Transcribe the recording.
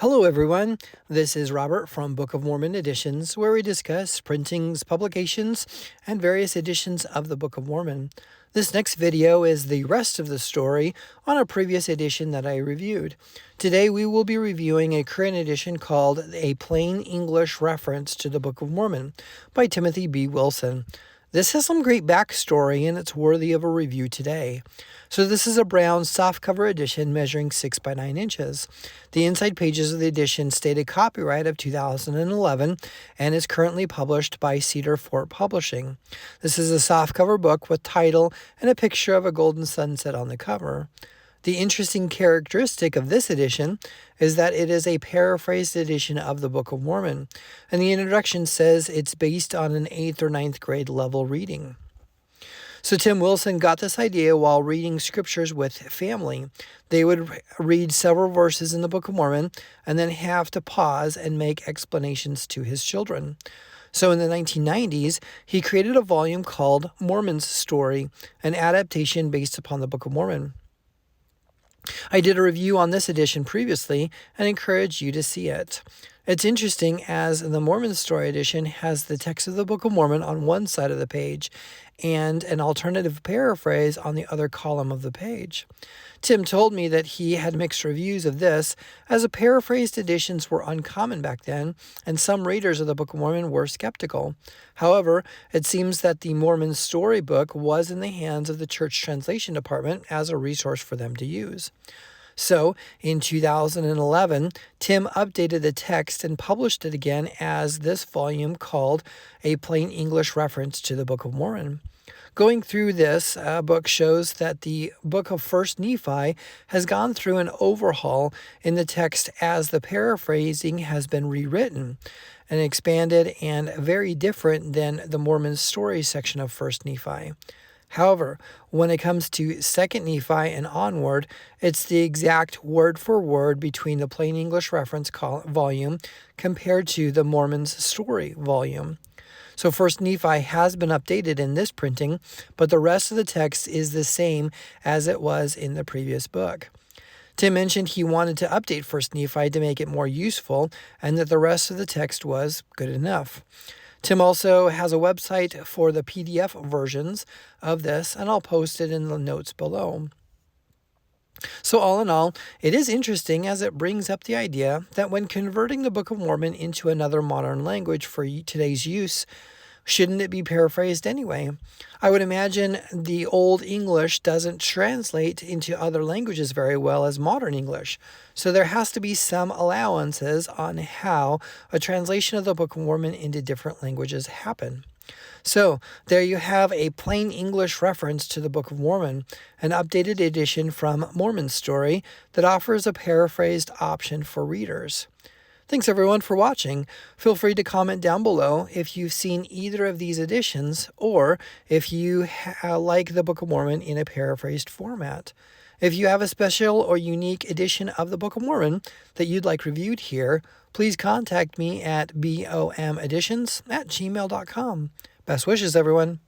Hello, everyone. This is Robert from Book of Mormon Editions, where we discuss printings, publications, and various editions of the Book of Mormon. This next video is the rest of the story on a previous edition that I reviewed. Today, we will be reviewing a current edition called A Plain English Reference to the Book of Mormon by Timothy B. Wilson. This has some great backstory, and it's worthy of a review today. So this is a brown softcover edition measuring 6 by 9 inches. The inside pages of the edition state a copyright of 2011 and is currently published by Cedar Fort Publishing. This is a softcover book with title and a picture of a golden sunset on the cover. The interesting characteristic of this edition is that it is a paraphrased edition of the Book of Mormon, and the introduction says it's based on an 8th or 9th grade level reading. So Tim Wilson got this idea while reading scriptures with family. They would read several verses in the Book of Mormon and then have to pause and make explanations to his children. So in the 1990s, he created a volume called Mormon's Story, an adaptation based upon the Book of Mormon. I did a review on this edition previously and encourage you to see it. It's interesting as the Mormon Story edition has the text of the Book of Mormon on one side of the page and an alternative paraphrase on the other column of the page. Tim told me that he had mixed reviews of this, as the paraphrased editions were uncommon back then, and some readers of the Book of Mormon were skeptical. However, it seems that the Mormon Storybook was in the hands of the Church Translation Department as a resource for them to use. So, in 2011, Tim updated the text and published it again as this volume called A Plain English Reference to the Book of Mormon. Going through this book shows that the book of 1st Nephi has gone through an overhaul in the text as the paraphrasing has been rewritten and expanded and very different than the Mormon Story section of 1st Nephi. However, when it comes to 2nd Nephi and onward, it's the exact word for word between the Plain English Reference volume compared to the Mormon's Story volume. So 1st Nephi has been updated in this printing, but the rest of the text is the same as it was in the previous book. Tim mentioned he wanted to update 1st Nephi to make it more useful and that the rest of the text was good enough. Tim also has a website for the PDF versions of this, and I'll post it in the notes below. So all in all, it is interesting as it brings up the idea that when converting the Book of Mormon into another modern language for today's use, shouldn't it be paraphrased anyway? I would imagine the Old English doesn't translate into other languages very well as modern English, so there has to be some allowances on how a translation of the Book of Mormon into different languages happen. So, there you have a plain English reference to the Book of Mormon, an updated edition from Mormon's Story that offers a paraphrased option for readers. Thanks everyone for watching. Feel free to comment down below if you've seen either of these editions or if you like the Book of Mormon in a paraphrased format. If you have a special or unique edition of the Book of Mormon that you'd like reviewed here, please contact me at bomeditions@gmail.com. Best wishes, everyone.